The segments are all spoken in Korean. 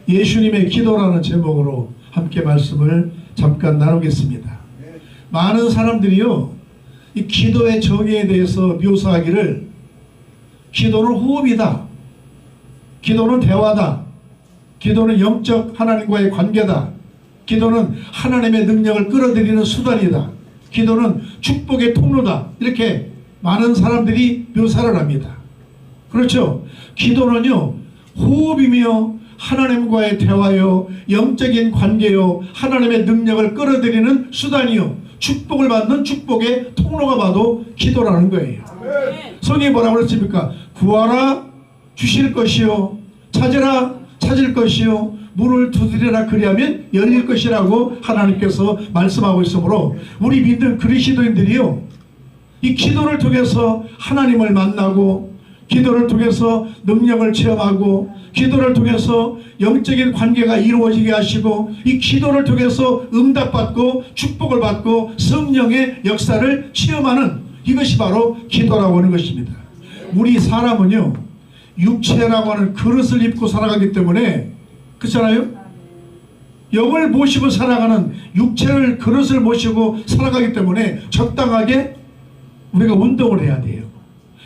예수님의 기도라는 제목으로 함께 말씀을 잠깐 나누겠습니다. 많은 사람들이요, 이 기도의 정의에 대해서 묘사하기를 기도는 호흡이다, 기도는 대화다, 기도는 영적 하나님과의 관계다, 기도는 하나님의 능력을 끌어들이는 수단이다, 기도는 축복의 통로다, 이렇게 많은 사람들이 묘사를 합니다. 그렇죠? 기도는요, 호흡이며 하나님과의 대화요, 영적인 관계요, 하나님의 능력을 끌어들이는 수단이요, 축복을 받는 축복의 통로가 봐도 기도라는 거예요. 성경이 뭐라고 그랬습니까? 구하라 주실 것이요, 찾으라 찾을 것이요, 문을 두드리라 그리하면 열릴 것이라고 하나님께서 말씀하고 있으므로 우리 믿는 그리스도인들이요, 이 기도를 통해서 하나님을 만나고, 기도를 통해서 능력을 체험하고, 기도를 통해서 영적인 관계가 이루어지게 하시고, 이 기도를 통해서 응답받고 축복을 받고 성령의 역사를 체험하는, 이것이 바로 기도라고 하는 것입니다. 우리 사람은요, 육체라고 하는 그릇을 입고 살아가기 때문에, 그렇잖아요? 영을 모시고 살아가는 육체를, 그릇을 모시고 살아가기 때문에 적당하게 우리가 운동을 해야 돼요.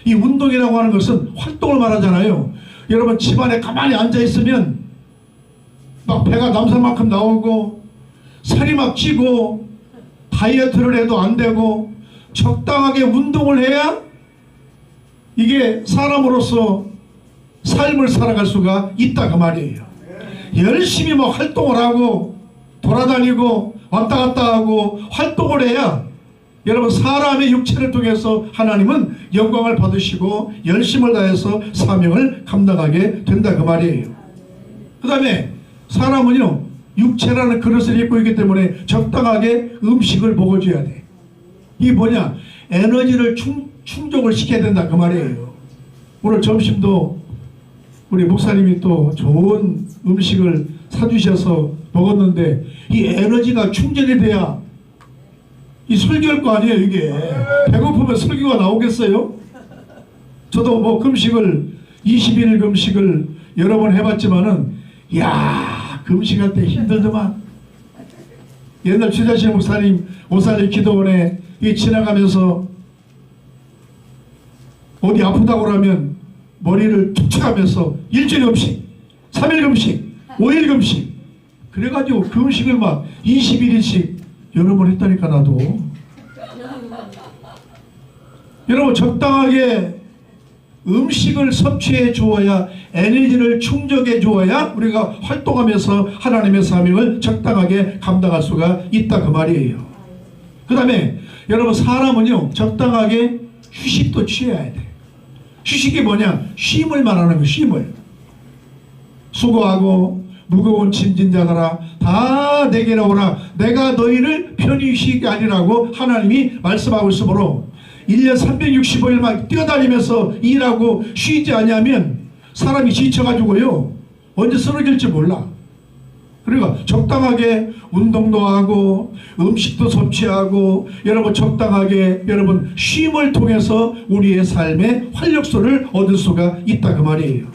이 운동이라고 하는 것은 활동을 말하잖아요. 여러분, 집안에 가만히 앉아있으면 막 배가 남산만큼 나오고 살이 막 찌고 다이어트를 해도 안 되고, 적당하게 운동을 해야 이게 사람으로서 삶을 살아갈 수가 있다, 그 말이에요. 열심히 뭐 활동을 하고 돌아다니고 왔다 갔다 하고 활동을 해야 여러분, 사람의 육체를 통해서 하나님은 영광을 받으시고 열심을 다해서 사명을 감당하게 된다, 그 말이에요. 그 다음에 사람은요, 육체라는 그릇을 입고 있기 때문에 적당하게 음식을 먹어줘야 돼. 이게 뭐냐? 에너지를 충족을 시켜야 된다, 그 말이에요. 오늘 점심도 우리 목사님이 또 좋은 음식을 사주셔서 먹었는데, 이 에너지가 충전이 돼야 이 설교할 거 아니에요. 이게 배고프면 설교가 나오겠어요? 저도 뭐 금식을 21일 금식을 여러 번 해봤지만은, 야, 금식할 때 힘들더만. 옛날 최자신 목사님 오살리 기도원에 지나가면서 어디 아프다고 그러면 머리를 툭 쳐가면서 일주일 금식, 3일 금식, 5일 금식, 그래가지고 금식을 막 21일씩 여러 번 했다니까. 나도 여러분, 적당하게 음식을 섭취해 주어야, 에너지를 충족해 주어야 우리가 활동하면서 하나님의 사명을 적당하게 감당할 수가 있다, 그 말이에요. 그 다음에 여러분, 사람은요, 적당하게 휴식도 취해야 돼. 휴식이 뭐냐? 쉼을 말하는 거, 쉼을. 수고하고 무거운 짐진 자들아 다 내게로 오라, 내가 너희를 편히 쉬게 하리라고 하나님이 말씀하고 있으므로 1년 365일만 뛰어다니면서 일하고 쉬지 않으면 사람이 지쳐가지고요, 언제 쓰러질지 몰라. 그러니까 적당하게 운동도 하고 음식도 섭취하고, 여러분 적당하게 여러분 쉼을 통해서 우리의 삶의 활력소를 얻을 수가 있다, 그 말이에요.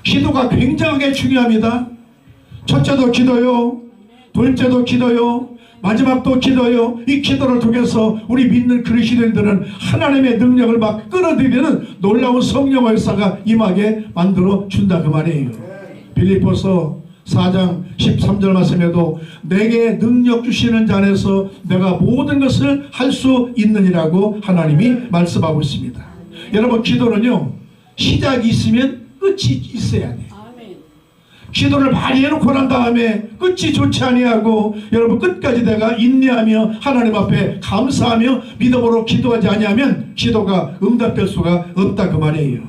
기도가 굉장하게 중요합니다. 첫째도 기도요, 둘째도 기도요, 마지막도 기도요. 이 기도를 통해서 우리 믿는 그리스도인들은 하나님의 능력을 막 끌어들이는 놀라운 성령의 역사가 임하게 만들어 준다, 그 말이에요. 빌립보서 4장 13절 말씀에도 내게 능력 주시는 자 안에서 내가 모든 것을 할 수 있느니라고 하나님이 말씀하고 있습니다. 여러분, 기도는요, 시작이 있으면 끝이 있어야 돼. 기도를 많이 해놓고 난 다음에 끝이 좋지 아니하고, 여러분 끝까지 내가 인내하며 하나님 앞에 감사하며 믿음으로 기도하지 아니하면 기도가 응답될 수가 없다, 그 말이에요.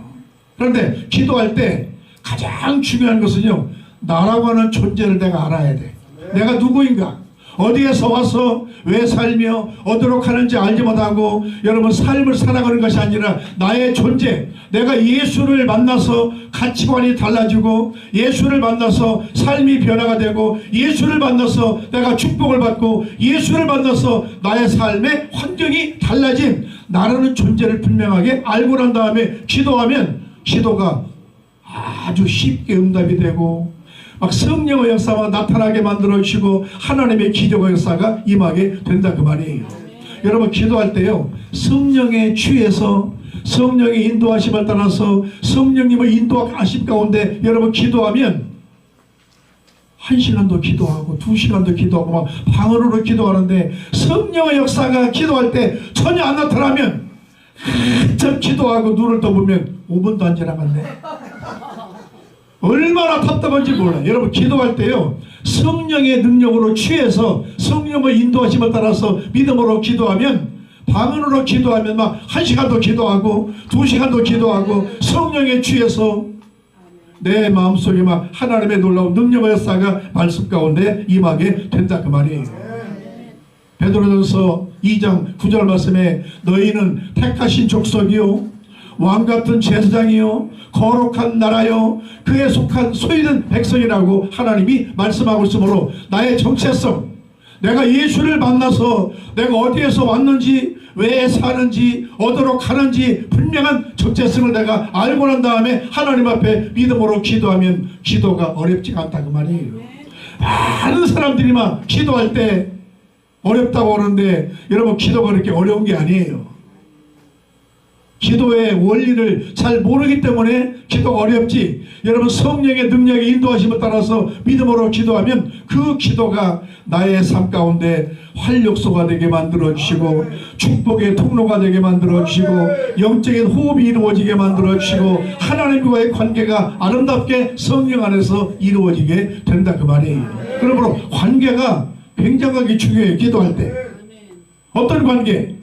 그런데 기도할 때 가장 중요한 것은요, 나라고 하는 존재를 내가 알아야 돼. 내가 누구인가, 어디에서 와서 왜 살며 어디로 가는지 알지 못하고 여러분 삶을 살아가는 것이 아니라 나의 존재, 내가 예수를 만나서 가치관이 달라지고, 예수를 만나서 삶이 변화가 되고, 예수를 만나서 내가 축복을 받고, 예수를 만나서 나의 삶의 환경이 달라진 나라는 존재를 분명하게 알고 난 다음에 기도하면 기도가 아주 쉽게 응답이 되고, 막 성령의 역사가 나타나게 만들어 주시고 하나님의 기적의 역사가 임하게 된다 그 말이에요. 여러분 기도할 때요 성령에 취해서 성령의 인도하심을 따라서 성령님의 인도하심 가운데 여러분 기도하면 1시간도 기도하고 2시간도 기도하고 막 방언으로 기도하는데 성령의 역사가 기도할 때 전혀 안 나타나면 한참 기도하고 눈을 떠보면 5분도 안 지나갔네. 얼마나 답답한지 몰라요. 여러분 기도할 때요 성령의 능력으로 취해서 성령의 인도하심을 따라서 믿음으로 기도하면 방언으로 기도하면 막 1시간도 기도하고 2시간도 기도하고 성령에 취해서 내 마음속에 막 하나님의 놀라운 능력의 역사가 말씀 가운데 임하게 된다 그 말이에요. 베드로전서 2장 9절 말씀에 너희는 택하신 족속이요 왕같은 제사장이요 거룩한 나라요 그에 속한 소유된 백성이라고 하나님이 말씀하고 있으므로 나의 정체성 내가 예수를 만나서 내가 어디에서 왔는지 왜 사는지 어디로 가는지 분명한 정체성을 내가 알고 난 다음에 하나님 앞에 믿음으로 기도하면 기도가 어렵지가 않다 그 말이에요. 많은 사람들이 막 기도할 때 어렵다고 하는데 여러분 기도가 그렇게 어려운 게 아니에요. 기도의 원리를 잘 모르기 때문에 기도가 어렵지. 여러분 성령의 능력의 인도하심을 따라서 믿음으로 기도하면 그 기도가 나의 삶 가운데 활력소가 되게 만들어 주시고 축복의 통로가 되게 만들어 주시고 영적인 호흡이 이루어지게 만들어 주시고 하나님과의 관계가 아름답게 성령 안에서 이루어지게 된다 그 말이에요. 그러므로 관계가 굉장하게 중요해요. 기도할 때 어떤 관계?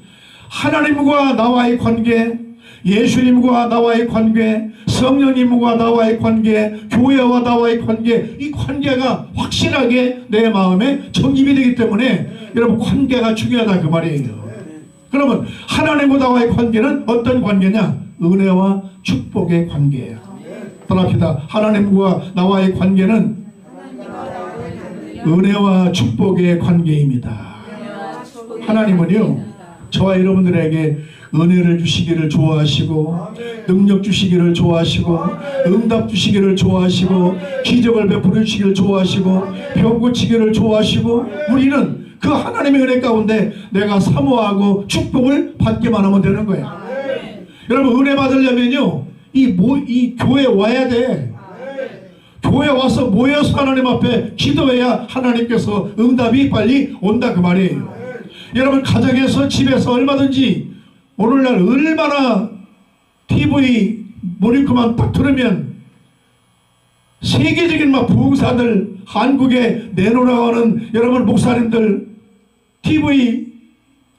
하나님과 나와의 관계, 예수님과 나와의 관계, 성령님과 나와의 관계, 교회와 나와의 관계, 이 관계가 확실하게 내 마음에 정립이 되기 때문에 여러분 관계가 중요하다 그 말이에요. 그러면 하나님과 나와의 관계는 어떤 관계냐? 은혜와 축복의 관계예요. 따라합시다. 하나님과 나와의 관계는 은혜와 축복의 관계입니다. 하나님은요 저와 여러분들에게 은혜를 주시기를 좋아하시고 능력 주시기를 좋아하시고 응답 주시기를 좋아하시고 기적을 베풀어 주시기를 좋아하시고 병 고치기를 좋아하시고 우리는 그 하나님의 은혜 가운데 내가 사모하고 축복을 받기만 하면 되는 거야. 여러분 은혜 받으려면요 이 교회 와야 돼. 교회 와서 모여서 하나님 앞에 기도해야 하나님께서 응답이 빨리 온다 그 말이에요. 여러분 가정에서 집에서 얼마든지 오늘날 얼마나 TV 모니터만 딱 들으면 세계적인 막 부흥사들 한국에 내놓으라고 여러분 목사님들 TV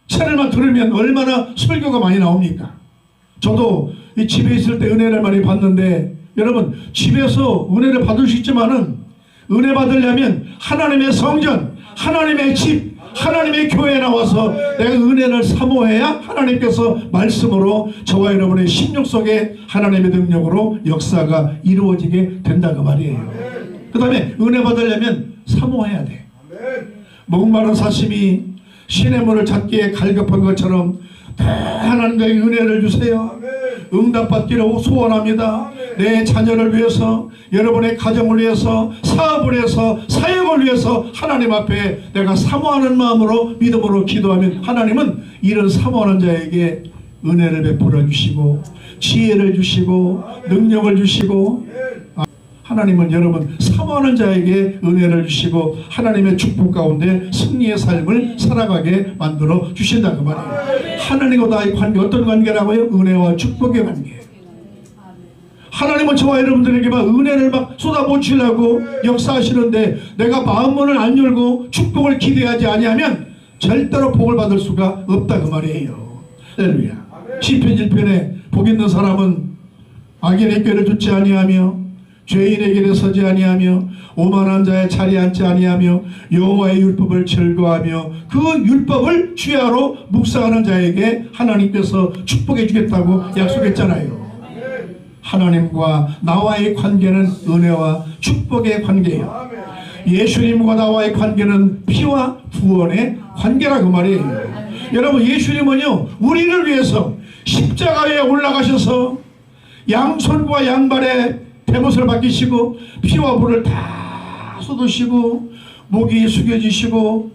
채널만 들으면 얼마나 설교가 많이 나옵니까? 저도 이 집에 있을 때 은혜를 많이 받는데 여러분 집에서 은혜를 받을 수 있지만은 은혜 받으려면 하나님의 성전, 하나님의 집, 하나님의 교회에 나와서 내가 은혜를 사모해야 하나님께서 말씀으로 저와 여러분의 심령 속에 하나님의 능력으로 역사가 이루어지게 된다 그 말이에요. 그 다음에 은혜 받으려면 사모해야 돼. 목마른 사심이 시냇물을 찾기에 갈급한 것처럼 하나님의 은혜를 주세요. 응답받기를 소원합니다. 내 자녀를 위해서, 여러분의 가정을 위해서, 사업을 위해서, 사역을 위해서 하나님 앞에 내가 사모하는 마음으로 믿음으로 기도하면 하나님은 이런 사모하는 자에게 은혜를 베풀어 주시고 지혜를 주시고 능력을 주시고 하나님은 여러분 사모하는 자에게 은혜를 주시고 하나님의 축복 가운데 승리의 삶을 살아가게 만들어 주신다 그 말이에요. 하나님과 나의 관계 어떤 관계라고요? 은혜와 축복의 관계. 하나님은 저와 여러분들에게 막 은혜를 막 쏟아부으시려고 역사하시는데 내가 마음문을 안 열고 축복을 기대하지 아니하면 절대로 복을 받을 수가 없다 그 말이에요. 할렐루야. 시편 1편에 복 있는 사람은 악인의 꾀를 듣지 아니하며 죄인의 길에 서지 아니하며 오만한 자의 자리에 앉지 아니하며 여호와의 율법을 즐거워하며 그 율법을 주야로 묵상하는 자에게 하나님께서 축복해 주겠다고 약속했잖아요. 하나님과 나와의 관계는 은혜와 축복의 관계예요. 예수님과 나와의 관계는 피와 구원의 관계라고 말이에요. 여러분 예수님은요 우리를 위해서 십자가에 올라가셔서 양손과 양발에 대못을 맡기시고 피와 물을 다 쏟으시고 목이 숙여지시고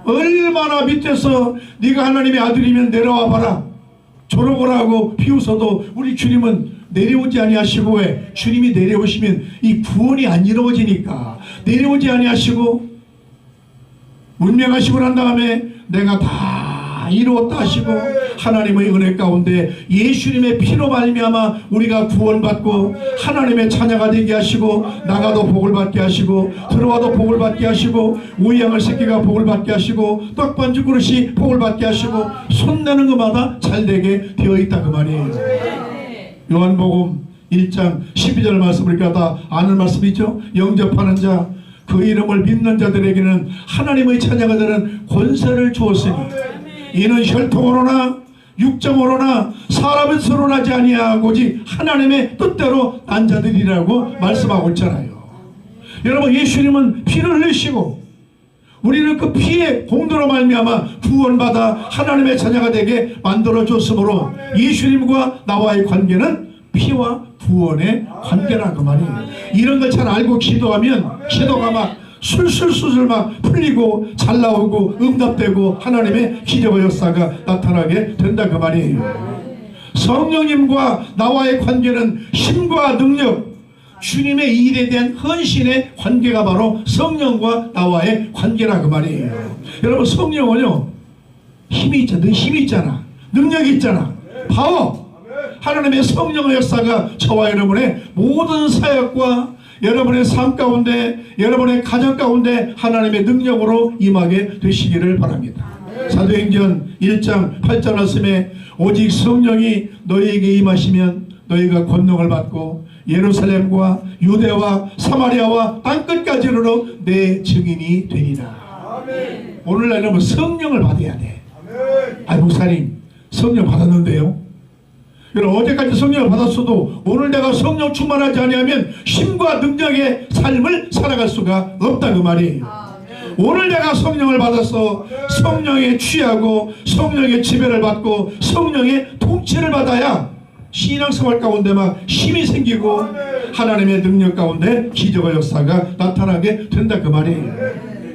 얼마나 밑에서 네가 하나님의 아들이면 내려와 봐라 조롱을 하고 비웃어도 우리 주님은 내려오지 아니하시고 왜? 주님이 내려오시면 이 구원이 안 이루어지니까 내려오지 아니하시고 운명하시고 난 다음에 내가 다 이루었다 하시고 하나님의 은혜 가운데 예수님의 피로 말미암아 우리가 구원받고 하나님의 자녀가 되게 하시고 나가도 복을 받게 하시고 들어와도 복을 받게 하시고 우양을 새끼가 복을 받게 하시고 떡반죽 그릇이 복을 받게 하시고 손내는 것마다 잘되게 되어 있다 그 말이에요. 요한복음 1장 12절 말씀을 다 아는 말씀이죠. 영접하는 자 그 이름을 믿는 자들에게는 하나님의 자녀가 되는 권세를 주었으니 이는 혈통으로나 육정으로나 사람은 서론하지 아니하고 오직 하나님의 뜻대로 난 자들이라고 말씀하고 있잖아요. 여러분 예수님은 피를 흘리시고 우리는 그 피의 공로로 말미암아 구원받아 하나님의 자녀가 되게 만들어 줬으므로 예수님과 나와의 관계는 피와 구원의 관계라는 그 말이에요. 이런 걸 잘 알고 기도하면 기도가 막 술술술술 막 풀리고 잘 나오고 응답되고 하나님의 기적의 역사가 나타나게 된다 그 말이에요. 성령님과 나와의 관계는 힘과 능력 주님의 일에 대한 헌신의 관계가 바로 성령과 나와의 관계라 그 말이에요. 여러분 성령은요 힘이 있잖아. 힘이 있잖아. 능력이 있잖아. 파워. 하나님의 성령의 역사가 저와 여러분의 모든 사역과 여러분의 삶 가운데 여러분의 가정 가운데 하나님의 능력으로 임하게 되시기를 바랍니다. 사도행전 1장 8절 말씀에 오직 성령이 너희에게 임하시면 너희가 권능을 받고 예루살렘과 유대와 사마리아와 땅끝까지 이르러 내 증인이 되리라. 오늘날 여러분 성령을 받아야 돼. 아 목사님 성령 받았는데요. 여러분 어제까지 성령을 받았어도 오늘 내가 성령 충만하지 아니하면 힘과 능력의 삶을 살아갈 수가 없다 그 말이에요. 오늘 내가 성령을 받아서 성령에 취하고 성령의 지배를 받고 성령의 통치를 받아야 신앙생활 가운데 막 힘이 생기고 하나님의 능력 가운데 기적의 역사가 나타나게 된다 그 말이에요.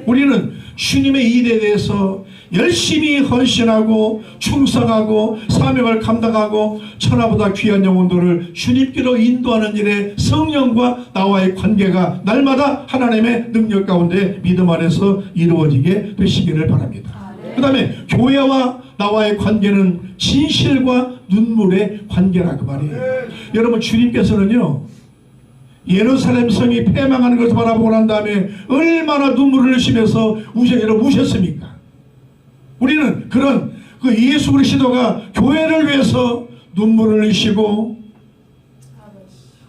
우리는 주님의 일에 대해서 열심히 헌신하고 충성하고 사명을 감당하고 천하보다 귀한 영혼들을 주님께로 인도하는 일에 성령과 나와의 관계가 날마다 하나님의 능력 가운데 믿음 안에서 이루어지게 되시기를 바랍니다. 그 다음에 교회와 나와의 관계는 진실과 눈물의 관계라 그 말이에요. 여러분 주님께서는요 예루살렘 성이 패망하는 것을 바라보고 난 다음에 얼마나 눈물을 흘리시면서 우셨습니까? 우리는 그런 그 예수 그리스도가 교회를 위해서 눈물을 흘리시고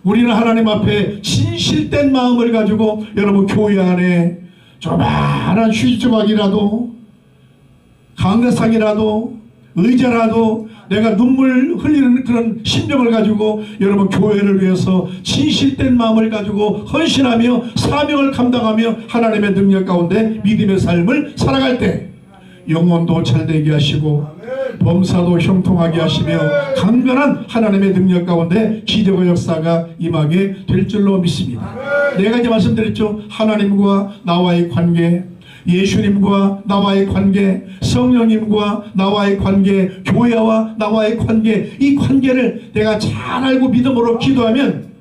우리는 하나님 앞에 진실된 마음을 가지고 여러분 교회 안에 조그마한 휴지 조각이라도 강대상이라도 의자라도 내가 눈물 흘리는 그런 심정을 가지고 여러분 교회를 위해서 진실된 마음을 가지고 헌신하며 사명을 감당하며 하나님의 능력 가운데 믿음의 삶을 살아갈 때 영혼도 잘되게 하시고 범사도 형통하게 하시며 강건한 하나님의 능력 가운데 기적의 역사가 임하게 될 줄로 믿습니다. 네 가지 말씀드렸죠. 하나님과 나와의 관계, 예수님과 나와의 관계, 성령님과 나와의 관계, 교회와 나와의 관계, 이 관계를 내가 잘 알고 믿음으로 기도하면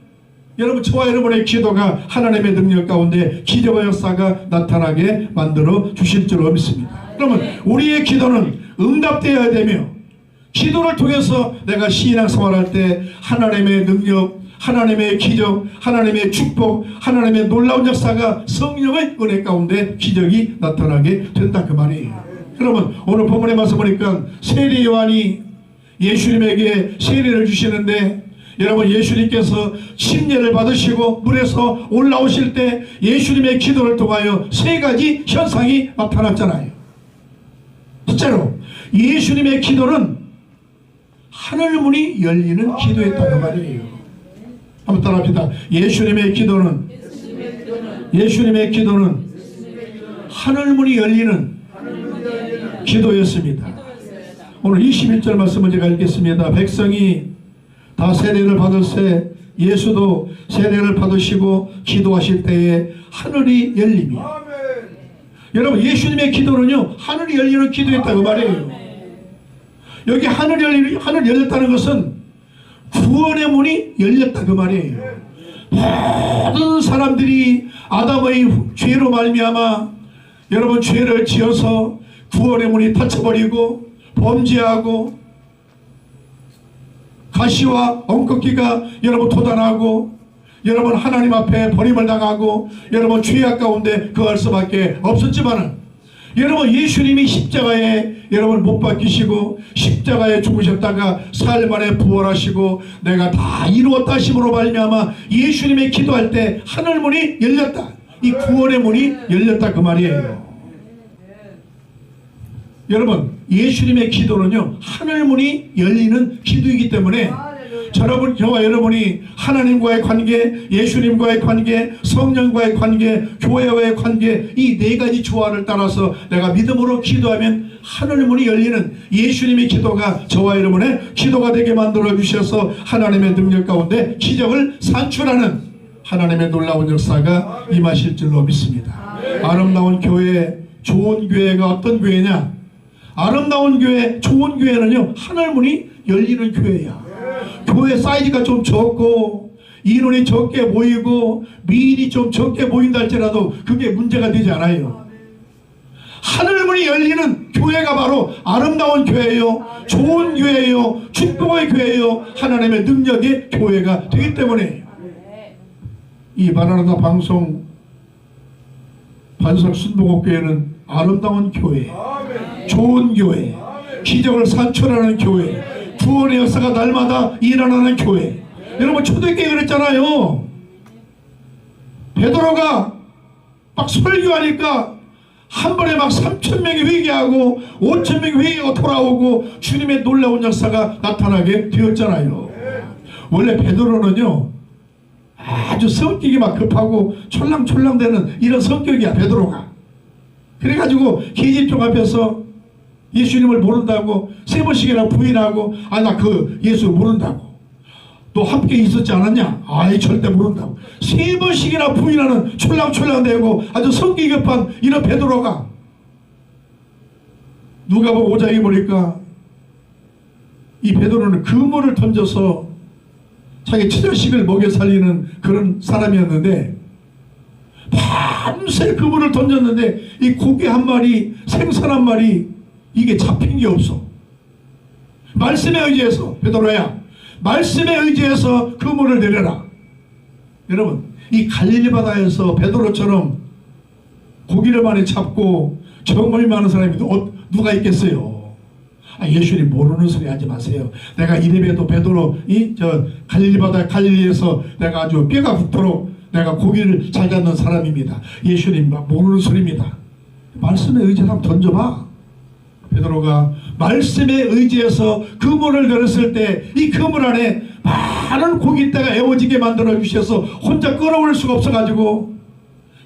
여러분 저와 여러분의 기도가 하나님의 능력 가운데 기적의 역사가 나타나게 만들어 주실 줄로 믿습니다. 그러면 우리의 기도는 응답되어야 되며 기도를 통해서 내가 신앙생활할 때 하나님의 능력, 하나님의 기적, 하나님의 축복, 하나님의 놀라운 역사가 성령의 은혜 가운데 기적이 나타나게 된다 그 말이에요. 여러분 오늘 본문의 말씀 보니까 세례 요한이 예수님에게 세례를 주시는데 여러분 예수님께서 침례를 받으시고 물에서 올라오실 때 예수님의 기도를 통하여 세 가지 현상이 나타났잖아요. 첫째로 예수님의 기도는 하늘문이 열리는 기도였다는 말이에요. 한번 따라합시다. 예수님의 기도는 하늘문이 열리는 기도였습니다. 오늘 21절 말씀을 제가 읽겠습니다. 백성이 다 세례를 받을새 예수도 세례를 받으시고 기도하실 때에 하늘이 열리며, 여러분 예수님의 기도는요 하늘이 열리는 기도였다고 말이에요. 여기 하늘 열렸다는 것은 구원의 문이 열렸다 그 말이에요. 모든 사람들이 아담의 죄로 말미암아 여러분 죄를 지어서 구원의 문이 닫혀버리고 범죄하고 가시와 엉겅퀴가 여러분 도단하고 여러분 하나님 앞에 버림을 당하고 여러분 죄악 가운데 거할 수밖에 없었지만은 여러분 예수님이 십자가에 여러분 못 박히시고 십자가에 죽으셨다가 사흘 만에 부활하시고 내가 다 이루었다 하심으로 말미암아 예수님의 기도할 때 하늘문이 열렸다. 이 구원의 문이 열렸다 그 말이에요. 여러분 예수님의 기도는요 하늘문이 열리는 기도이기 때문에 저와 여러분이 하나님과의 관계, 예수님과의 관계, 성령과의 관계, 교회와의 관계 이 네 가지 조화를 따라서 내가 믿음으로 기도하면 하늘문이 열리는 예수님의 기도가 저와 여러분의 기도가 되게 만들어 주셔서 하나님의 능력 가운데 기적을 산출하는 하나님의 놀라운 역사가 임하실 줄로 믿습니다. 아름다운 교회, 좋은 교회가 어떤 교회냐? 아름다운 교회, 좋은 교회는요 하늘문이 열리는 교회야. 교회 사이즈가 좀 적고 인원이 적게 모이고 미인이 좀 적게 모인다 할지라도 그게 문제가 되지 않아요. 하늘문이 열리는 교회가 바로 아름다운 교회요, 좋은 교회요, 축복의 교회요, 하나님의 능력의 교회가 되기 때문에 이 바나나다 방송 반석 순복음교회는 아름다운 교회, 좋은 교회, 기적을 산출하는 교회, 구원의 역사가 날마다 일어나는 교회. 여러분 초대교회 그랬잖아요. 베드로가 막 설교하니까 한 번에 막 3,000명이 회개하고 5,000명이 회개하고 돌아오고 주님의 놀라운 역사가 나타나게 되었잖아요. 원래 베드로는요 아주 성격이 막 급하고 촐랑촐랑대는 이런 성격이야 베드로가. 그래가지고 계집종 앞에서 예수님을 모른다고 3번씩이나 부인하고 나 그 예수 모른다고. 너 함께 있었지 않았냐? 아이 절대 모른다고 3번씩이나 부인하는 촐랑촐랑대고 아주 성격이 급한 이런 베드로가 누가복음 5장에 보니까 이 베드로는 그물을 던져서 자기 처자식을 먹여 살리는 그런 사람이었는데 밤새 그물을 던졌는데 이 고기 한 마리, 생선 한 마리 이게 잡힌 게 없어. 말씀에 의지해서 베드로야 말씀에 의지해서 그물을 내려라. 여러분 이 갈릴리 바다에서 베드로처럼 고기를 많이 잡고 정말 많은 사람이 누가 있겠어요? 예수님 모르는 소리 하지 마세요. 내가 이래봬도 베드로 갈릴리 바다 갈릴리에서 내가 아주 뼈가 붙도록 내가 고기를 잘 잡는 사람입니다. 예수님 모르는 소리입니다. 말씀에 의지해서 한번 던져봐. 베드로가 말씀에 의지해서 그물을 내렸을 때 이 그물 안에 많은 고깃대가 애워지게 만들어 주셔서 혼자 끌어올 수가 없어가지고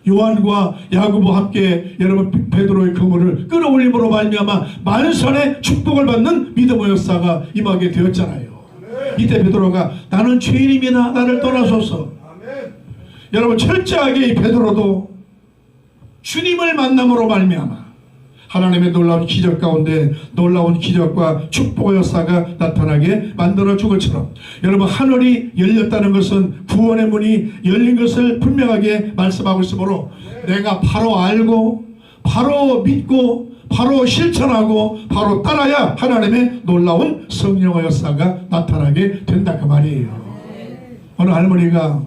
요한과 야고보와 함께 여러분 베드로의 그물을 끌어올림으로 말미암아 만선의 축복을 받는 믿음의 역사가 임하게 되었잖아요. 이때 베드로가 나는 죄인입니다. 나를 떠나소서. 여러분 철저하게 이 베드로도 주님을 만남으로 말미암아 하나님의 놀라운 기적 가운데 놀라운 기적과 축복의 역사가 나타나게 만들어준 것처럼 여러분 하늘이 열렸다는 것은 구원의 문이 열린 것을 분명하게 말씀하고 있으므로 내가 바로 알고 바로 믿고 바로 실천하고 바로 따라야 하나님의 놀라운 성령의 역사가 나타나게 된다 그 말이에요. 어느 할머니가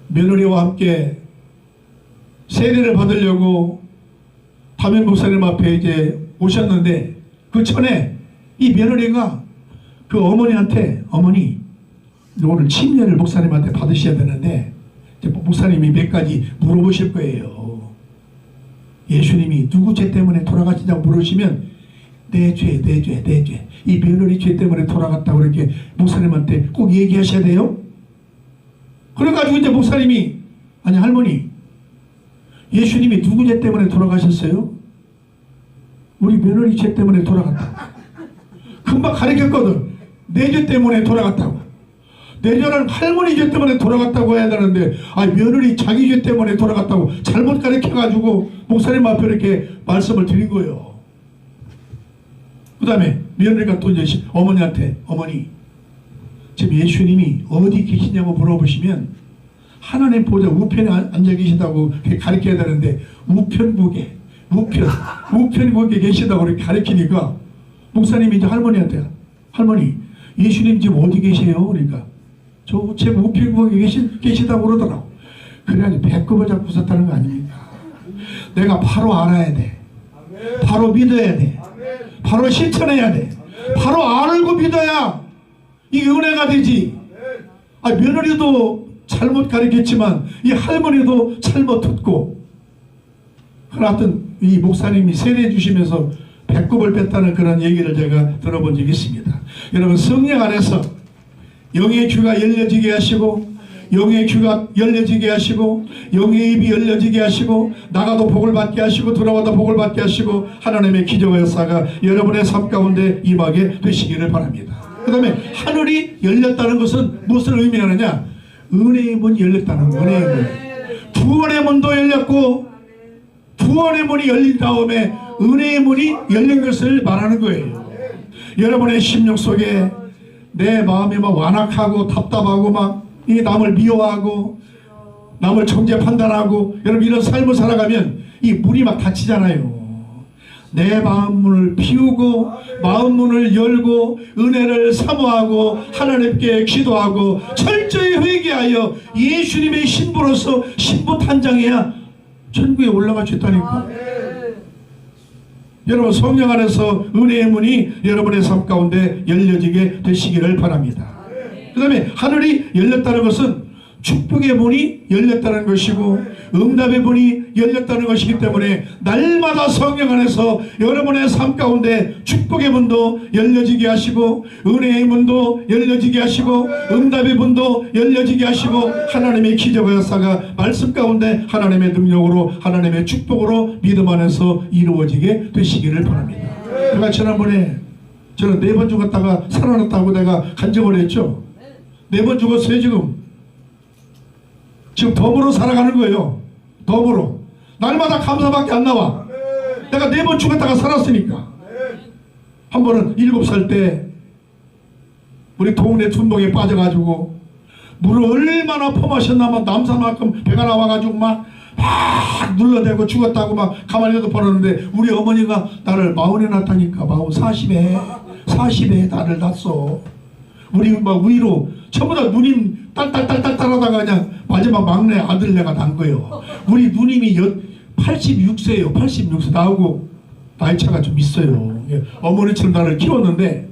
며느리와 함께 세례를 받으려고 담임 목사님 앞에 이제 오셨는데 그 전에 이 며느리가 그 어머니한테 어머니 오늘 침례를 목사님한테 받으셔야 되는데 목사님이 몇 가지 물어보실 거예요. 예수님이 누구 죄 때문에 돌아가시냐고 물으시면 내 죄 이 며느리 죄 때문에 돌아갔다고 이렇게 목사님한테 꼭 얘기하셔야 돼요. 그래가지고 이제 목사님이 아니 할머니 예수님이 누구 죄 때문에 돌아가셨어요? 우리 며느리 죄 때문에 돌아갔다. 금방 가르쳤거든. 내 죄 때문에 돌아갔다고. 내년은 할머니 죄 때문에 돌아갔다고 해야 되는데 며느리 자기 죄 때문에 돌아갔다고 잘못 가르쳐가지고 목사님 앞에 이렇게 말씀을 드린 거예요. 그 다음에 며느리가 또 이제 어머니한테 어머니 지금 예수님이 어디 계시냐고 물어보시면 하나님 보좌 우편에 앉아 계시다고 가르쳐야 되는데 우편국에 계시다고 이렇게 가르치니까 목사님이 이제 할머니한테 할머니 예수님 지금 어디 계세요? 그러니까 저 제가 우편국에 계시다고 그러더라고. 그래가지고 배꼽을 잡고 썼다는 거 아닙니까? 내가 바로 알아야 돼. 바로 믿어야 돼. 바로 실천해야 돼. 바로 알고 믿어야 이 은혜가 되지. 며느리도 잘못 가르쳤지만 이 할머니도 잘못 듣고 하여튼 이 목사님이 세례 주시면서 배꼽을 뺐다는 그런 얘기를 제가 들어본 적이 있습니다. 여러분 성령 안에서 영의 귀가 열려지게 하시고 영의 귀가 열려지게 하시고 영의 입이 열려지게 하시고 나가도 복을 받게 하시고 들어가도 복을 받게 하시고 하나님의 기적의 역사가 여러분의 삶 가운데 임하게 되시기를 바랍니다. 그 다음에 하늘이 열렸다는 것은 무엇을 의미하느냐? 은혜의 문이 열렸다는 거예요. 은혜의 문. 구원의 문도 열렸고 구원의 문이 열린 다음에 은혜의 문이 열린 것을 말하는 거예요. 여러분의 심령 속에 내 마음이 막 완악하고 답답하고 막 이 남을 미워하고 남을 정죄 판단하고 여러분 이런 삶을 살아가면 이 문이 막 닫히잖아요. 내 마음문을 피우고 마음문을 열고 은혜를 사모하고 하나님께 기도하고 철저히 회개하여 예수님의 신부로서 신부 탄장해야 천국에 올라갈 수 있다니까. 여러분 성령 안에서 은혜의 문이 여러분의 삶 가운데 열려지게 되시기를 바랍니다. 그 다음에 하늘이 열렸다는 것은 축복의 문이 열렸다는 것이고 응답의 문이 열렸다는 것이기 때문에 날마다 성령 안에서 여러분의 삶 가운데 축복의 문도 열려지게 하시고 은혜의 문도 열려지게 하시고 응답의 문도 열려지게 하시고 하나님의 기적의 역사가 말씀 가운데 하나님의 능력으로 하나님의 축복으로 믿음 안에서 이루어지게 되시기를 바랍니다. 제가 지난번에 저는 4번 죽었다가 살아났다고 내가 간증을 했죠. 4번 죽었어요. 지금 덤으로 살아가는 거예요. 덤으로. 날마다 감사밖에 안 나와. 내가 4번 죽었다가 살았으니까. 한 번은 7살 때 우리 동네 춘봉에 빠져가지고 물을 얼마나 퍼마셨나면 남산만큼 배가 나와가지고 막 눌러대고 죽었다고 막 가만히도 벌었는데 우리 어머니가 나를 40에 낳다니까. 40에 나를 낳았어. 우리 막 위로 전부 다 누님 딸딸딸딸 하다가 그냥 마지막 막내 아들 내가 난 거예요. 우리 누님이 86세예요. 86세. 나하고 나이차가 좀 있어요. 어머니처럼 나를 키웠는데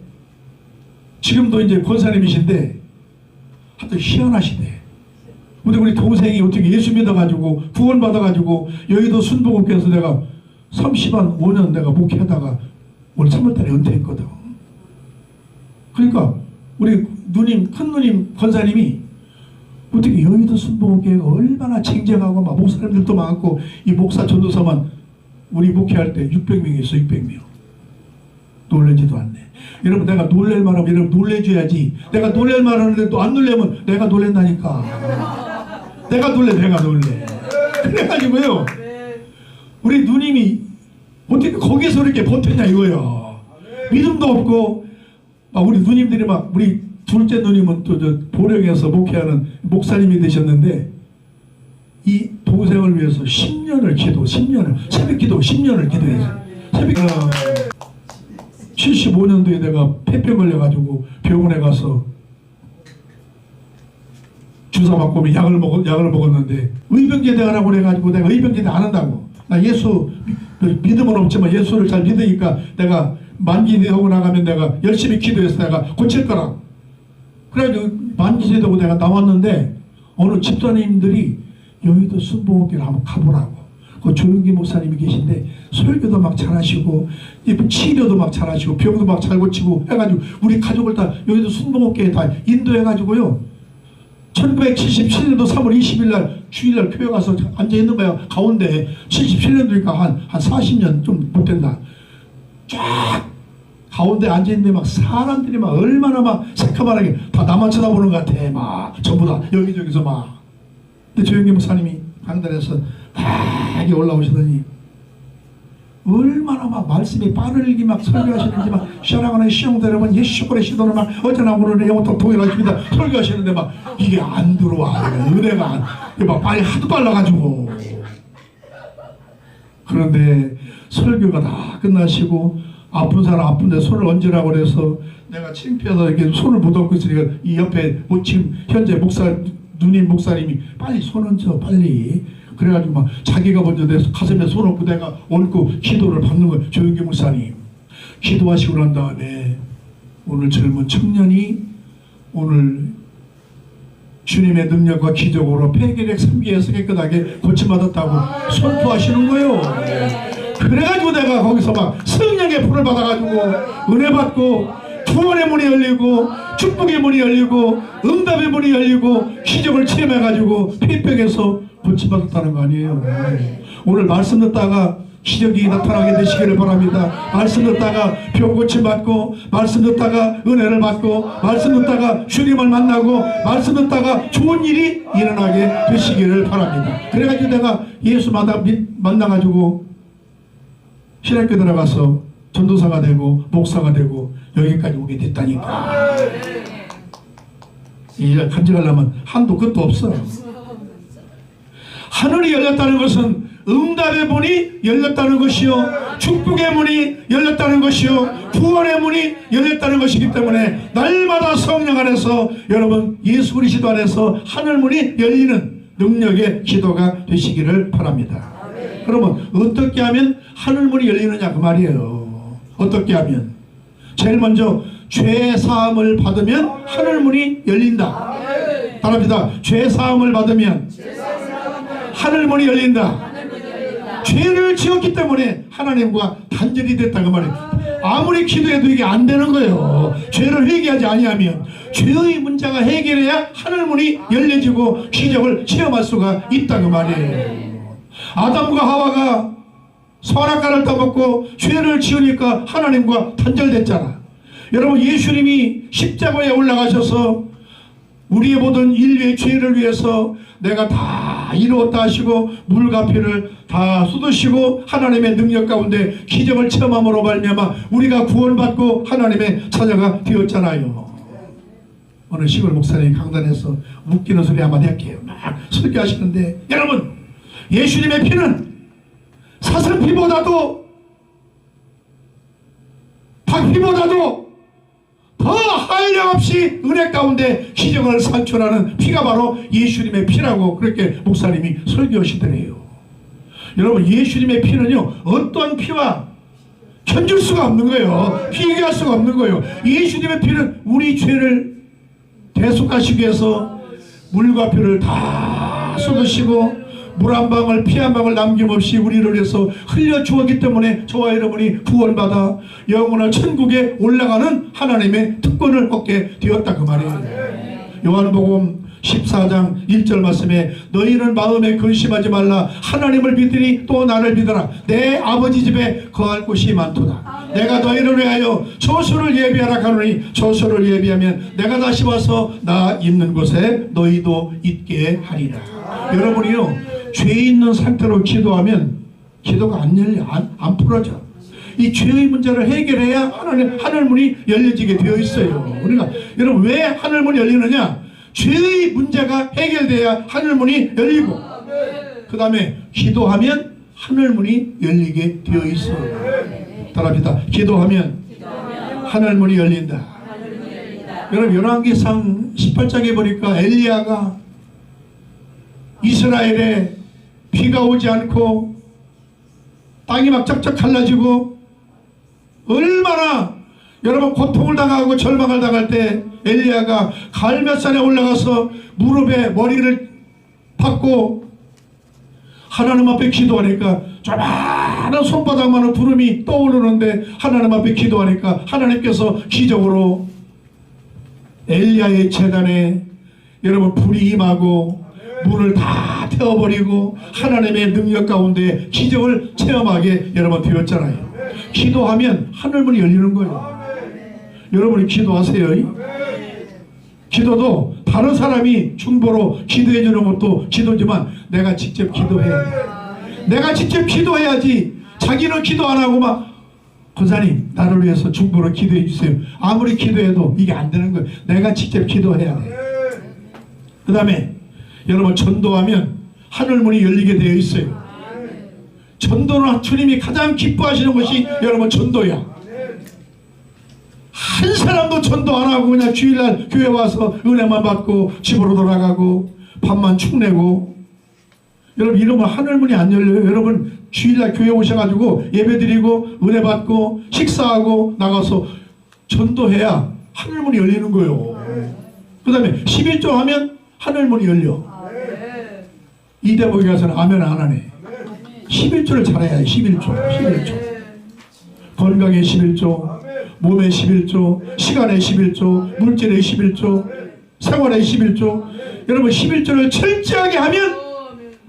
지금도 이제 권사님이신데 하여튼 희한하시네. 근데 우리 동생이 어떻게 예수 믿어가지고 구원 받아가지고 여의도 순복음교회에서 내가 35년 내가 목회하다가 오늘 3월달에 은퇴했거든. 그러니까 우리 누님, 큰 누님 권사님이 어떻게 여의도 순복음교회가 얼마나 쟁쟁하고 막 목사님들도 많고 이 목사 전도사만 우리 목회할 때 600명이 있어. 600명. 놀라지도 않네. 여러분 내가 놀랄 말하면 여러분 놀래줘야지. 내가 놀랄 말 하는데 또 안 놀래면 내가 놀랜다니까. 내가 놀래. 그래가지고요 우리 누님이 어떻게 거기서 이렇게 버텼냐 이거야. 믿음도 없고 우리 누님들이 막 우리 둘째 누님은 또 저 보령에서 목회하는 목사님이 되셨는데 이 동생을 위해서 10년을 새벽 기도 10년을 기도했어요. 새벽 75년도에 내가 폐병 걸려가지고 병원에 가서 주사 맞고 약을 먹었는데 의병제대하라고 그래가지고 내가 의병제대 안 한다고. 나 예수 믿음은 없지만 예수를 잘 믿으니까 내가 만기되고 나가면 내가 열심히 기도해서 내가 고칠 거라. 그래가지고 만기되고 내가 나왔는데 어느 집사님들이 여의도 순복음교회를 한번 가보라고. 그 조용기 목사님이 계신데 설교도 막 잘하시고 치료도 막 잘하시고 병도 막 잘 고치고 해가지고 우리 가족을 다 여의도 순복음교회에 다 인도해가지고요. 1977년도 3월 20일 날 주일날 교회 가서 앉아있는 거야. 가운데 77년도니까 한 40년 좀 못 된다. 쫙 가운데 앉아있는데 막 사람들이 막 얼마나 막 새카만하게 다 나만 쳐다보는 것 같아. 막 전부 다 여기저기서 막. 근데 조영기 목사님이 강단에서 막 이렇게 올라오시더니 얼마나 막 말씀이 빠르게 막 설교하시는지 막 시원하거나 시용대로만 예수권의 시도는 막 어제나 오늘은 영원토록 동일하십니다 설교하시는데 막 이게 안 들어와. 은혜가 막 빨리 하도 빨라가지고. 그런데 설교가 다 끝나시고 아픈 사람 아픈데 손을 얹으라고 그래서 내가 창피해서 이렇게 손을 못 얹고 있으니까 이 옆에 뭐 지금 현재 누님 목사님이 빨리 손 얹어 빨리. 그래가지고 막 자기가 먼저 내 가슴에 손 얹고 내가 얹고 기도를 받는 거예요. 조영기 목사님 기도하시고 난 다음에 오늘 젊은 청년이 오늘 주님의 능력과 기적으로 폐결핵 3기에서 깨끗하게 고침받았다고 선포하시는 거예요. 그래가지고 내가 거기서 막 성령의 불을 받아가지고 은혜 받고 구원의 문이 열리고 축복의 문이 열리고 응답의 문이 열리고 기적을 체험해가지고 폐병에서 고침받았다는 거 아니에요. 오늘 말씀 듣다가 기적이 나타나게 되시기를 바랍니다. 말씀 듣다가 병 고침받고 말씀 듣다가 은혜를 받고 말씀 듣다가 주님을 만나고 말씀 듣다가 좋은 일이 일어나게 되시기를 바랍니다. 그래가지고 내가 예수 만나가지고 신학교 들어가서 전도사가 되고 목사가 되고 여기까지 오게 됐다니까. 이 일 간직하려면 한도 끝도 없어. 하늘이 열렸다는 것은 응답의 문이 열렸다는 것이요 축복의 문이 열렸다는 것이요 구원의 문이 열렸다는 것이기 때문에 날마다 성령 안에서 여러분 예수 그리스도 안에서 하늘 문이 열리는 능력의 기도가 되시기를 바랍니다. 그러면 어떻게 하면 하늘 문이 열리느냐 그 말이에요. 어떻게 하면 제일 먼저 죄 사함을 받으면 하늘 문이 열린다. 따라합니다. 죄 사함을 받으면 하늘 문이 열린다. 죄를 지었기 때문에 하나님과 단절이 됐다 그 말이에요. 아무리 기도해도 이게 안 되는 거예요. 죄를 회개하지 아니하면 죄의 문제가 해결해야 하늘 문이 열려지고 기적을 체험할 수가 있다 그 말이에요. 아담과 하와가 선악과를 따먹고 죄를 지으니까 하나님과 단절됐잖아. 여러분 예수님이 십자가에 올라가셔서 우리의 모든 인류의 죄를 위해서 내가 다 이루었다 하시고 물과 피를 다 쏟으시고 하나님의 능력 가운데 기적을 체험함으로 말미암아 우리가 구원받고 하나님의 자녀가 되었잖아요. 어느 시골 목사님 강단에서 웃기는 소리 한마디 할게요. 막 설교하시는데 여러분 예수님의 피는 사슴피보다도 닭피보다도 더 한량없이 은혜 가운데 기적을 산출하는 피가 바로 예수님의 피라고 그렇게 목사님이 설교하시더래요. 여러분 예수님의 피는요 어떤 피와 견줄 수가 없는 거예요. 비교할 수가 없는 거예요. 예수님의 피는 우리 죄를 대속하시기 위해서 물과 피를 다 쏟으시고 물 한 방울 피 한 방울 남김없이 우리를 위해서 흘려 주었기 때문에 저와 여러분이 구원받아 영원한 천국에 올라가는 하나님의 특권을 얻게 되었다 그 말이에요. 요한복음 14장 1절 말씀에 너희는 마음에 근심하지 말라. 하나님을 믿으니 또 나를 믿어라. 내 아버지 집에 거할 곳이 많도다. 내가 너희를 위하여 처소를 예비하라 하노니 처소를 예비하면 내가 다시 와서 나 있는 곳에 너희도 있게 하리라. 여러분이요 죄 있는 상태로 기도하면 기도가 안 열려 안 풀어져. 이 죄의 문제를 해결해야 하늘 문이 열려지게 되어 있어요. 우리가 여러분 왜 하늘 문이 열리느냐? 죄의 문제가 해결돼야 하늘 문이 열리고 그 다음에 기도하면 하늘 문이 열리게 되어 있어요. 따라합니다. 기도하면 하늘 문이 열린다. 여러분 열왕기상 18장에 보니까 엘리야가 이스라엘에 비가 오지 않고 땅이 막 쩍쩍 갈라지고 얼마나 여러분 고통을 당하고 절망을 당할 때 엘리야가 갈멜산에 올라가서 무릎에 머리를 박고 하나님 앞에 기도하니까 조그마한 손바닥만한 구름이 떠오르는데 하나님 앞에 기도하니까 하나님께서 기적으로 엘리야의 제단에 여러분 불이 임하고 물을 다 태워버리고 하나님의 능력 가운데 기적을 체험하게 여러분 되었잖아요. 기도하면 하늘문이 열리는 거예요. 여러분이 기도하세요. 기도도 다른 사람이 중보로 기도해 주는 것도 기도지만 내가 직접 기도해야 돼. 내가 직접 기도해야지. 자기는 기도 안 하고 막 권사님 나를 위해서 중보로 기도해 주세요. 아무리 기도해도 이게 안 되는 거예요. 내가 직접 기도해야 돼. 그 다음에 여러분 전도하면 하늘문이 열리게 되어 있어요. 전도는 주님이 가장 기뻐하시는 것이 여러분 전도야. 한 사람도 전도 안 하고 그냥 주일날 교회 와서 은혜만 받고 집으로 돌아가고 밥만 축내고, 여러분 이러면 하늘문이 안 열려요. 여러분 주일날 교회 오셔가지고 예배드리고 은혜 받고 식사하고 나가서 전도해야 하늘문이 열리는 거예요. 그 다음에 11조 하면 하늘문이 열려. 이대복에 가서는 아멘 안 하네. 11조를 잘해야 해. 11조 건강에 11조, 몸에 11조, 시간에 11조, 물질에 11조, 생활에 11조. 여러분 11조를 철저하게 하면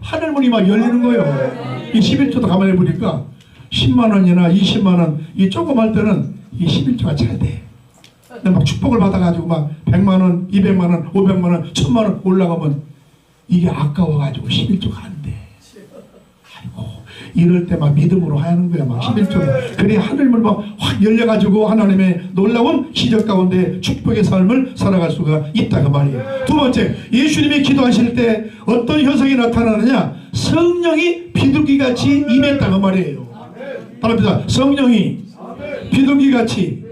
하늘문이 막 열리는 거예요. 이 11조도 가만히 보니까 10만원이나 20만원 이 조금 할 때는 이 11조가 잘 돼. 막 축복을 받아가지고 막 100만원, 200만원, 500만원, 1000만원 올라가면 이게 아까워가지고 11조가 안 돼. 아이고 이럴 때 막 믿음으로 하는 거야. 막 11조를. 그래 하늘문 막 확 열려가지고 하나님의 놀라운 기적 가운데 축복의 삶을 살아갈 수가 있다 그 말이에요. 두 번째, 예수님이 기도하실 때 어떤 현상이 나타나느냐? 성령이 비둘기같이 임했다 그 말이에요. 바랍니다. 성령이 비둘기같이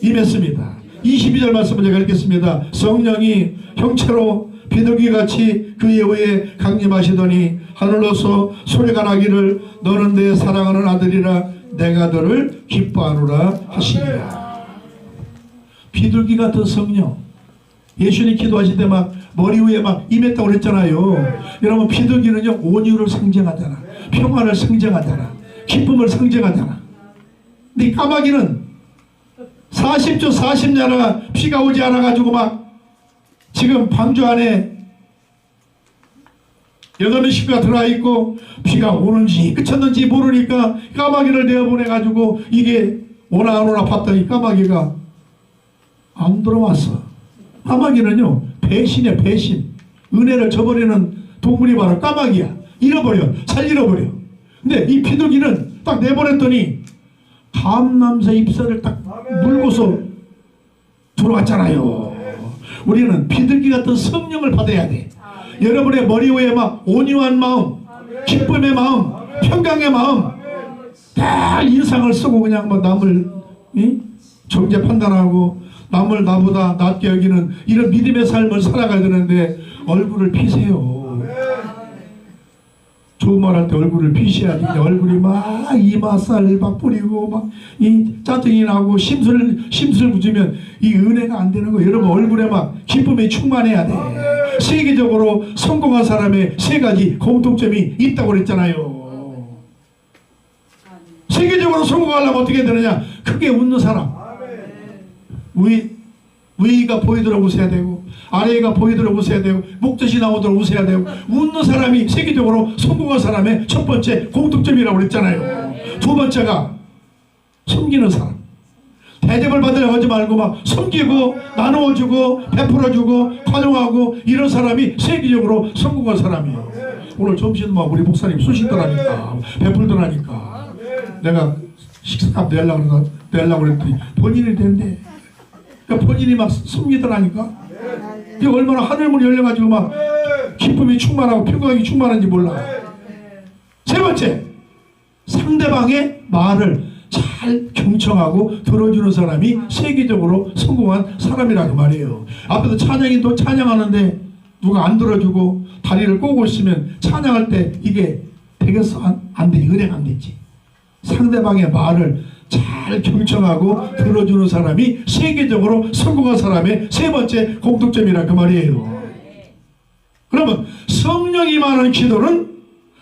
임했습니다. 22절 말씀을 제가 읽겠습니다. 성령이 형체로 비둘기같이 그의 위에 강림하시더니 하늘로서 소리가 나기를 너는 내 사랑하는 아들이라 내가 너를 기뻐하노라 하시니라. 비둘기 같은 성령. 예수님 기도하실 때 막 머리 위에 막 임했다고 그랬잖아요. 여러분 비둘기는요 온유를 상징하잖아. 평화를 상징하잖아. 기쁨을 상징하잖아. 근데 까마귀는 40주 40년을 비가 오지 않아가지고 막 지금 방주 안에 8명 식구가 들어와있고 비가 오는지 그쳤는지 모르니까 까마귀를 내어보내가지고 이게 오나 안 오나 봤더니 까마귀가 안 들어왔어. 까마귀는요 배신이야. 배신. 은혜를 저버리는 동물이 바로 까마귀야. 잃어버려. 잘 잃어버려. 근데 이 비둘기는 딱 내보냈더니 감남새 잎사를 딱 물고서 들어왔잖아요. 우리는 비둘기 같은 성령을 받아야 돼. 여러분의 머리 위에 막 온유한 마음, 기쁨의 마음, 평강의 마음, 딱 인상을 쓰고 그냥 뭐 남을 정죄 판단하고 남을 나보다 낮게 여기는 이런 믿음의 삶을 살아가야 되는데 얼굴을 피세요. 좋은 말 할 때 얼굴을 피셔야지. 얼굴이 막 이마살 막 뿌리고 막 이 짜증이 나고 심술 붙이면 이 은혜가 안 되는 거예요. 여러분 얼굴에 막 기쁨이 충만해야 돼. 세계적으로 성공한 사람의 3가지 공통점이 있다고 그랬잖아요. 세계적으로 성공하려면 어떻게 되느냐? 크게 웃는 사람. 위가 보이도록 웃어야 되고 아래가 보이도록 웃어야 되고 목젖이 나오도록 웃어야 되고 웃는 사람이 세계적으로 성공한 사람의 첫 번째 공통점이라고 그랬잖아요. 두 번째가 섬기는 사람. 대접을 받으려고 하지 말고 막 섬기고 나누어주고 베풀어주고 관용하고 이런 사람이 세계적으로 성공한 사람이에요. 오늘 점심도 막 우리 목사님 쑤시더라니까 베풀더라니까 내가 식사값 내려고 그랬더니 본인이 된대. 그러니까 본인이 막 섬기더라니까. 그게 얼마나 하늘문이 열려가지고 막 기쁨이 충만하고 평강이 충만한지 몰라. 세 번째, 상대방의 말을 잘 경청하고 들어주는 사람이 세계적으로 성공한 사람이라고 말이에요. 앞에서 찬양인도 찬양하는데 누가 안 들어주고 다리를 꼬고 있으면 찬양할 때 이게 되겠어? 안 되지. 은혜가 안 되지. 상대방의 말을 잘 경청하고 들어주는 사람이 세계적으로 성공한 사람의 세 번째 공통점이라 그 말이에요. 그러면 성령이 임하는 기도는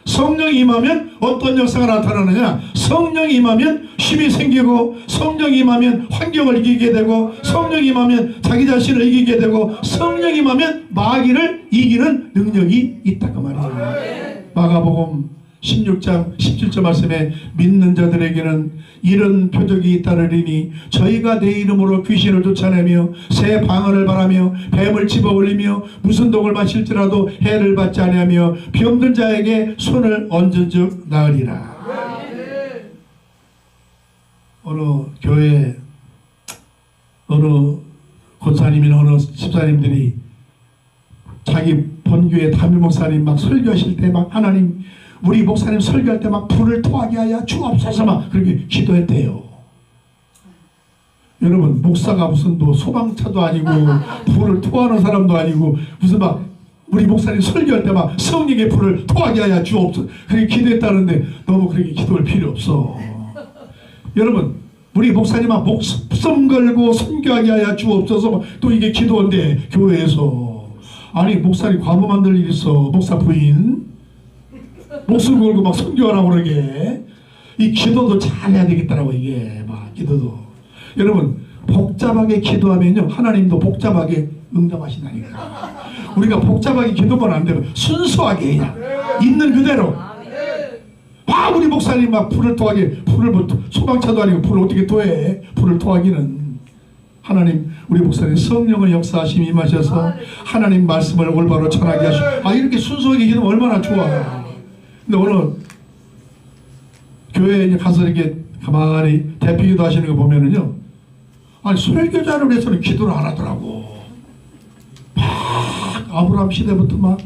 성령이 임하면 어떤 역사가 나타나느냐? 성령이 임하면 힘이 생기고 성령이 임하면 환경을 이기게 되고 성령이 임하면 자기 자신을 이기게 되고 성령이 임하면 마귀를 이기는 능력이 있다 그 말이에요. 마가복음 16장 17절 말씀에 믿는 자들에게는 이런 표적이 따르리니 저희가 내 이름으로 귀신을 쫓아내며 새 방언을 바라며 뱀을 집어올리며 무슨 독을 마실지라도 해를 받지 아니하며 병든 자에게 손을 얹은즉 나으리라. 어느 교회 어느 권사님이나 어느 집사님들이 자기 본교회 담임 목사님 막 설교하실 때 막 하나님 우리 목사님 설교할 때 막 불을 토하게 하여 주옵소서 막 그렇게 기도했대요. 여러분 목사가 무슨 뭐 소방차도 아니고 불을 토하는 사람도 아니고 무슨 막 우리 목사님 설교할 때 막 성령의 불을 토하게 하여 주옵소서 그렇게 기도했다는데 너무 그렇게 기도할 필요 없어. 여러분 우리 목사님 막 목숨 걸고 선교하게 하여 주옵소서 또 이게 기도인데 교회에서 아니 목사님 과부 만들 일 있어. 목사 부인 목숨 걸고 막 선교하라고 그러게. 이 기도도 잘해야 되겠다라고 이게 막 기도도. 여러분 복잡하게 기도하면요 하나님도 복잡하게 응답하신다니까. 우리가 복잡하게 기도만 안 되고 순수하게 그냥 있는 그대로. 와 우리 목사님 막 불을 토하게 불을 뭐 소방차도 아니고 불을 어떻게 토해. 불을 토하기는 하나님 우리 목사님 성령의 역사하심이 임하셔서 하나님 말씀을 올바로 전하게 하시고 아 이렇게 순수하게 기도면 얼마나 좋아. 근데 오늘 교회에 가서 이렇게 가만히 대피기도 하시는 거 보면은요 아니 설교자를 위해서는 기도를 안 하더라고. 막 아브라함 시대부터 막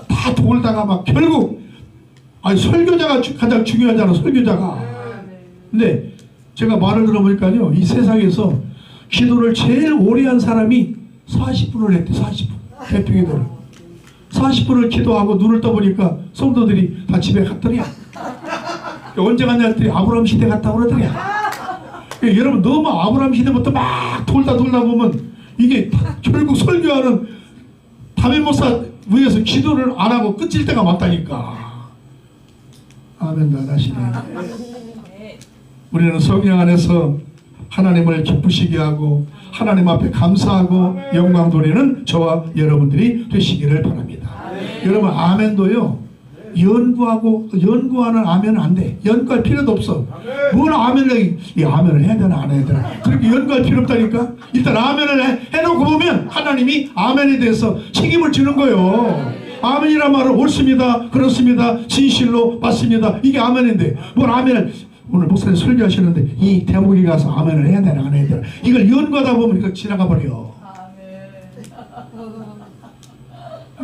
다 돌다가 막 결국 아니 설교자가 가장 중요하잖아. 설교자가. 근데 제가 말을 들어보니까요 이 세상에서 기도를 제일 오래 한 사람이 40분을 했대. 40분 대피기도를 40분을 기도하고 눈을 떠보니까 성도들이 다 집에 갔더냐. 언제 갔냐 했더니 아브라함 시대 갔다 그러더냐. 여러분 너무 아브라함 시대부터 막 돌다 보면 이게 결국 설교하는 담임 목사 위에서 기도를 안 하고 끝일 때가 맞다니까. 아멘도 안 하시네. 우리는 성령 안에서 하나님을 기쁘시게 하고 하나님 앞에 감사하고 영광 돌리는 저와 여러분들이 되시기를 바랍니다. 여러분 아멘도요 연구하는 아멘은 안 돼. 연구할 필요도 없어. 뭘 아멘을 이 아멘을 해야 되나 안 해야 되나 그렇게 연구할 필요 없다니까. 일단 아멘을 해놓고 보면 하나님이 아멘에 대해서 책임을 지는 거예요. 아멘이란 말은 옳습니다, 그렇습니다, 진실로 맞습니다, 이게 아멘인데 뭘 아멘을 오늘 목사님 설교하시는데 이 대목에 가서 아멘을 해야 되나 안 해야 되나 이걸 연구하다 보면 이거 지나가 버려.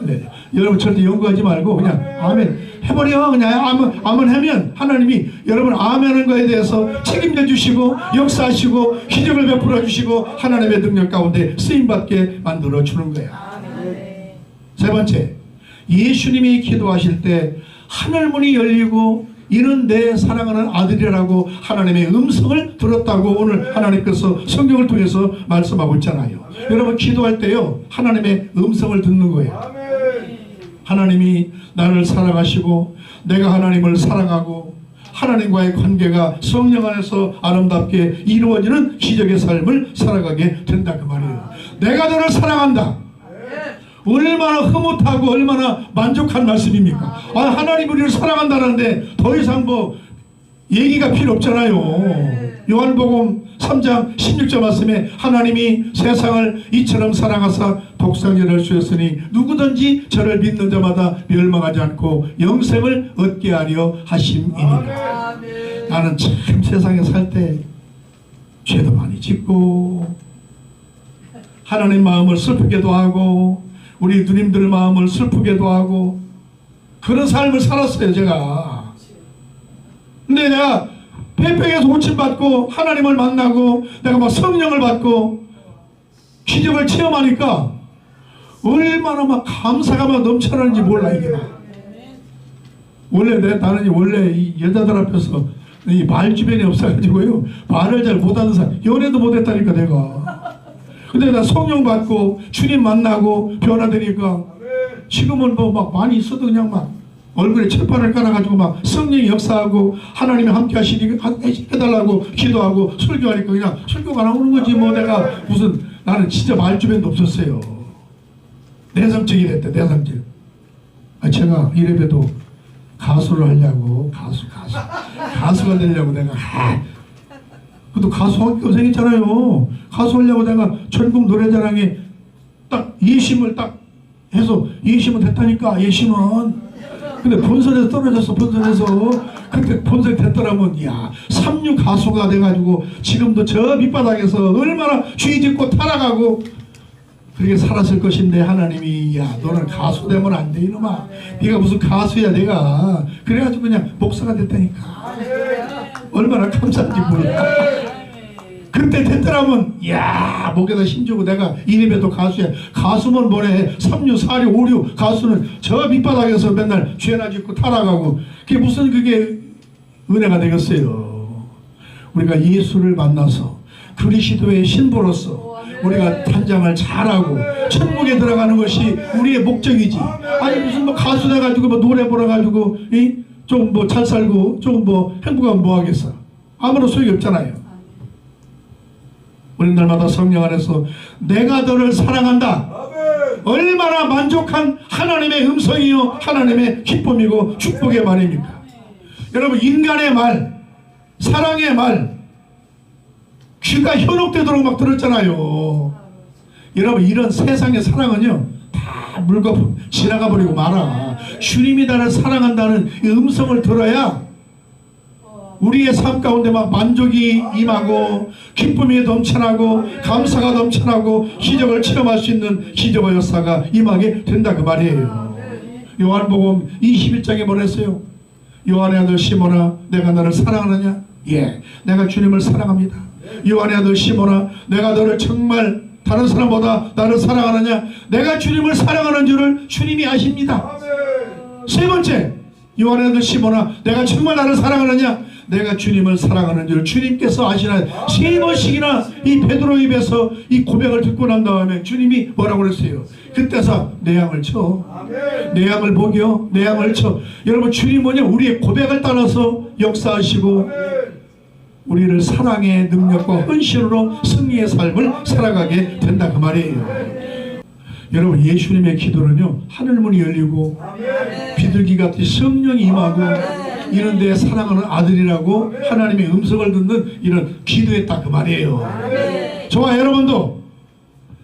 네. 여러분 절대 연구하지 말고 그냥 아멘 해버려. 그냥 아멘 하면 하나님이 여러분 아멘한 거에 대해서 책임져 주시고 역사하시고 기적을 베풀어 주시고 하나님의 능력 가운데 쓰임받게 만들어 주는 거야. 세 번째, 예수님이 기도하실 때 하늘문이 열리고 이는 내 사랑하는 아들이라고 하나님의 음성을 들었다고 오늘 하나님께서 성경을 통해서 말씀하고 있잖아요. 여러분 기도할 때요 하나님의 음성을 듣는 거예요. 하나님이 나를 사랑하시고 내가 하나님을 사랑하고 하나님과의 관계가 성령 안에서 아름답게 이루어지는 기적의 삶을 살아가게 된다 그 말이에요. 내가 너를 사랑한다. 얼마나 흐뭇하고 얼마나 만족한 말씀입니까? 아, 하나님 우리를 사랑한다는데 더 이상 뭐 얘기가 필요 없잖아요. 요한복음 3장 16절 말씀에 하나님이 세상을 이처럼 사랑하사 독생자를 주셨으니 누구든지 저를 믿는 자마다 멸망하지 않고 영생을 얻게 하려 하심이니라. 나는 참 세상에 살 때 죄도 많이 짓고 하나님 마음을 슬프게도 하고 우리 누님들 마음을 슬프게도 하고 그런 삶을 살았어요 제가. 근데 내가 폐평에서 고침받고 하나님을 만나고 내가 막 성령을 받고 기적을 체험하니까 얼마나 막 감사가 막 넘쳐나는지 몰라 이게 막. 원래 나는 원래 이 여자들 앞에서 이 말 주변이 없어가지고요 말을 잘 못하는 사람 연애도 못했다니까 내가. 근데 나 성령 받고 주님 만나고 변화되니까 지금은 뭐 막 많이 있어도 그냥 막 얼굴에 철판을 깔아가지고 막 성령이 역사하고 하나님이 함께 하시니까 해달라고 기도하고 설교하니까 그냥 설교가 나오는 거지 뭐. 내가 무슨 나는 진짜 말주변도 없었어요. 내성적이 됐대. 내성적. 제가 이래봬도 가수를 하려고 가수가 되려고 내가 그래도 가수 하기 고생했잖아요. 가수 하려고 내가 전국 노래자랑에 딱 예심을 딱 해서 예심은 됐다니까. 예심은 근데 본선에서 떨어졌어. 본선에서 그때 본선이 됐더라면 야 삼류 가수가 돼가지고 지금도 저 밑바닥에서 얼마나 죄 짓고 타락하고 그렇게 살았을 것인데 하나님이 야 너는 가수 되면 안 돼 이놈아. 네가 무슨 가수야 내가. 그래가지고 그냥 목사가 됐다니까. 얼마나 감사한지 몰라. 그때 됐더라면 야 목에다 힘주고 내가 이래봬도 가수야. 가수면 뭐래. 3류 4류 5류 가수는 저 밑바닥에서 맨날 죄나 짓고 타락하고 그게 무슨 그게 은혜가 되겠어요. 우리가 예수를 만나서 그리스도의 신부로서 우리가 단장을 잘하고 천국에 들어가는 것이 우리의 목적이지. 아니 무슨 뭐 가수 돼가지고 뭐 노래 불러가지고 좀 뭐 잘 살고 좀 뭐 행복하면 뭐 하겠어. 아무런 소용이 없잖아요. 우리 날마다 성령 안에서 내가 너를 사랑한다. 얼마나 만족한 하나님의 음성이요 하나님의 기쁨이고 축복의 말입니까. 여러분 인간의 말 사랑의 말 귀가 현혹되도록 막 들었잖아요. 여러분 이런 세상의 사랑은요 다 물과 지나가 버리고 말아. 주님이 나를 사랑한다는 이 음성을 들어야 우리의 삶 가운데 막 만족이 임하고 기쁨이 넘쳐나고 감사가 넘쳐나고 기적을 체험할 수 있는 기적의 역사가 임하게 된다 그 말이에요. 요한복음 21장에 뭐랬어요? 요한의 아들 시몬아 내가 너를 사랑하느냐? 예, 내가 주님을 사랑합니다. 요한의 아들 시몬아 내가 너를 정말 다른 사람보다 나를 사랑하느냐? 내가 주님을 사랑하는 줄을 주님이 아십니다. 세 번째 요한의 아들 시몬아 내가 정말 나를 사랑하느냐? 내가 주님을 사랑하는 줄 주님께서 아시나요? 세 번씩이나 이 베드로 입에서 이 고백을 듣고 난 다음에 주님이 뭐라고 그랬어요? 그때서 내 양을 쳐. 내 양을 먹여. 내 양을 쳐. 여러분 주님은요 우리의 고백을 따라서 역사하시고 우리를 사랑의 능력과 헌신으로 승리의 삶을 살아가게 된다 그 말이에요. 여러분 예수님의 기도는요 하늘문이 열리고 비둘기 같이 성령이 임하고 이런 데에 사랑하는 아들이라고 하나님의 음성을 듣는 이런 기도했다 그 말이에요. 저와 여러분도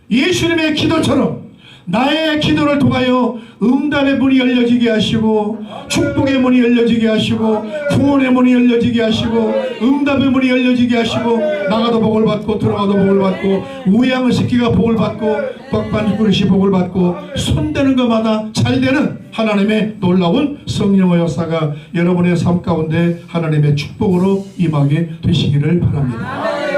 예수님의 기도처럼 나의 기도를 통하여 응답의 문이 열려지게 하시고 축복의 문이 열려지게 하시고 구원의 문이 열려지게 하시고 응답의 문이 열려지게 하시고 나가도 복을 받고 들어가도 복을 받고 우양을 새끼가 복을 받고 꽉반 그릇이 복을 받고 손대는 것마다 잘되는 하나님의 놀라운 성령의 역사가 여러분의 삶 가운데 하나님의 축복으로 임하게 되시기를 바랍니다.